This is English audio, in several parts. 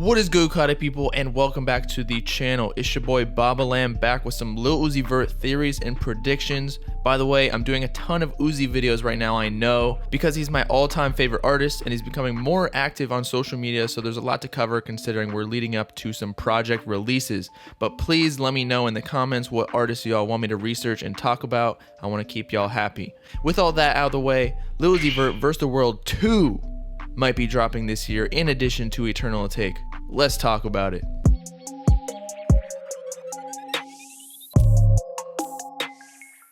What is good, Kade people, and welcome back to the channel. It's your boy Bobbalam back with some Lil Uzi Vert theories and predictions. By the way, I'm doing a ton of Uzi videos right now, I know, because he's my all-time favorite artist and he's becoming more active on social media, so there's a lot to cover considering we're leading up to some project releases. But please let me know in the comments what artists y'all want me to research and talk about. I want to keep y'all happy. With all that out of the way, Lil Uzi Vert vs. the World 2 might be dropping this year in addition to Eternal Atake. Let's talk about it.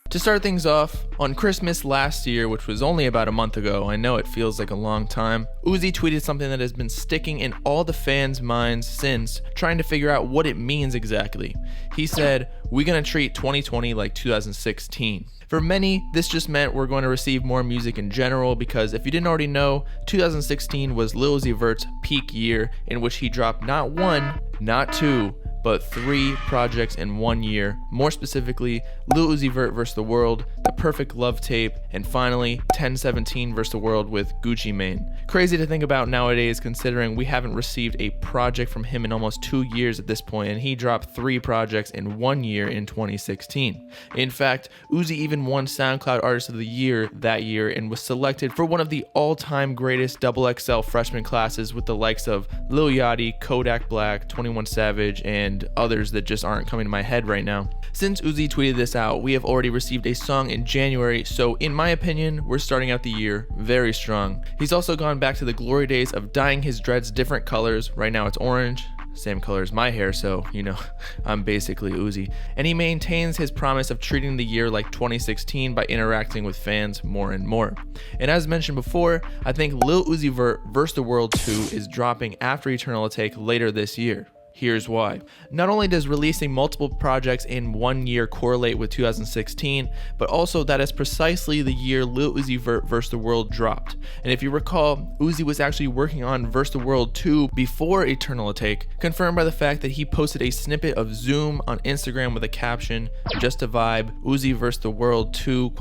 To start things off, on Christmas last year, which was only about a month ago, I know it feels like a long time, Uzi tweeted something that has been sticking in all the fans' minds since, trying to figure out what it means exactly. He said, "We're gonna treat 2020 like 2016. For many, this just meant we're going to receive more music in general, because if you didn't already know, 2016 was Lil Uzi Vert's peak year, in which he dropped not one, not two, but 3 projects in 1 year. More specifically, Lil Uzi Vert vs. the World, The Perfect Love Tape, and finally 1017 vs. the World with Gucci Mane. Crazy to think about nowadays, considering we haven't received a project from him in almost 2 years at this point, and he dropped 3 projects in 1 year in 2016. In fact, Uzi even won SoundCloud Artist of the Year that year and was selected for one of the all-time greatest XXL freshman classes with the likes of Lil Yachty, Kodak Black, 21 Savage, and others that just aren't coming to my head right now. Since Uzi tweeted this out, we have already received a song in January, so in my opinion, we're starting out the year very strong. He's also gone back to the glory days of dyeing his dreads different colors. Right now it's orange, same color as my hair, so you know, I'm basically Uzi. And he maintains his promise of treating the year like 2016 by interacting with fans more and more. And as mentioned before, I think Lil Uzi Vert vs. the World 2 is dropping after Eternal Atake later this year. Here's why. Not only does releasing multiple projects in 1 year correlate with 2016, but also that is precisely the year Lil Uzi Vert vs. the World dropped. And if you recall, Uzi was actually working on vs. the World 2 before Eternal Atake, confirmed by the fact that he posted a snippet of Zoom on Instagram with a caption, "Just a vibe, Uzi vs. the World 2?"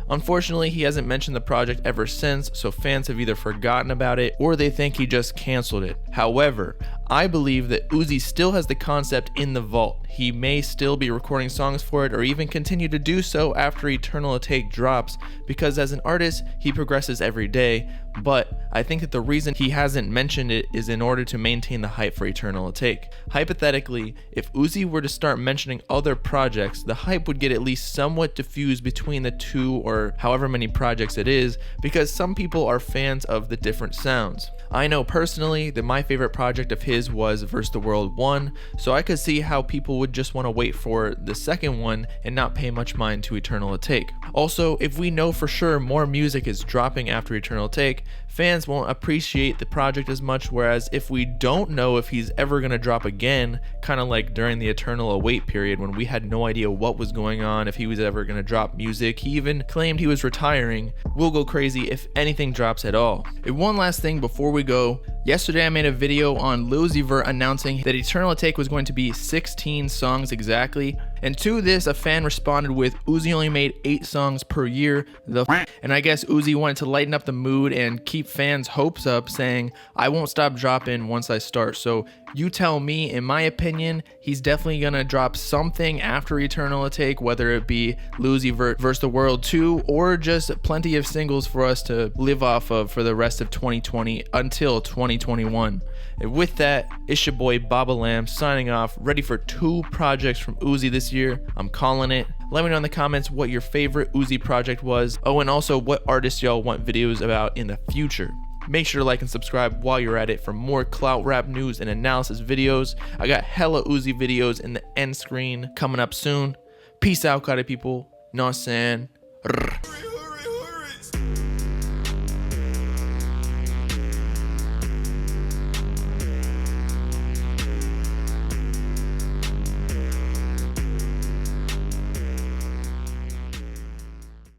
Unfortunately, he hasn't mentioned the project ever since, so fans have either forgotten about it or they think he just canceled it. However, I believe that Uzi still has the concept in the vault. He may still be recording songs for it or even continue to do so after Eternal Atake drops, because as an artist, he progresses every day, but I think that the reason he hasn't mentioned it is in order to maintain the hype for Eternal Atake. Hypothetically, if Uzi were to start mentioning other projects, the hype would get at least somewhat diffused between the 2 or however many projects it is, because some people are fans of the different sounds. I know personally that my favorite project of his was vs. the World 1, so I could see how people would just want to wait for the second one and not pay much mind to Eternal Atake. Also, if we know for sure more music is dropping after Eternal Atake, fans won't appreciate the project as much, whereas if we don't know if he's ever going to drop again, kind of like during the Eternal Await period when we had no idea what was going on, if he was ever going to drop music, he even claimed he was retiring, we'll go crazy if anything drops at all. And one last thing before we go, yesterday I made a video on Lil Uzi Vert announcing that Eternal Atake was going to be 16 songs exactly, and to this a fan responded with, "Uzi only made 8 songs per year, and I guess Uzi wanted to lighten up the mood and keep fans' hopes up, saying, "I won't stop dropping once I start." So you tell me. In my opinion, he's definitely gonna drop something after Eternal Atake, whether it be Lil Uzi Vert vs. the World 2 or just plenty of singles for us to live off of for the rest of 2020 until 2021. And with that, it's your boy Bobbalam signing off, ready for 2 projects from Uzi this year. I'm calling it. Let me know in the comments what your favorite Uzi project was. Oh, and also what artists y'all want videos about in the future. Make sure to like and subscribe while you're at it for more clout rap news and analysis videos. I got hella Uzi videos in the end screen coming up soon. Peace out, Kade people. Know what I'm saying?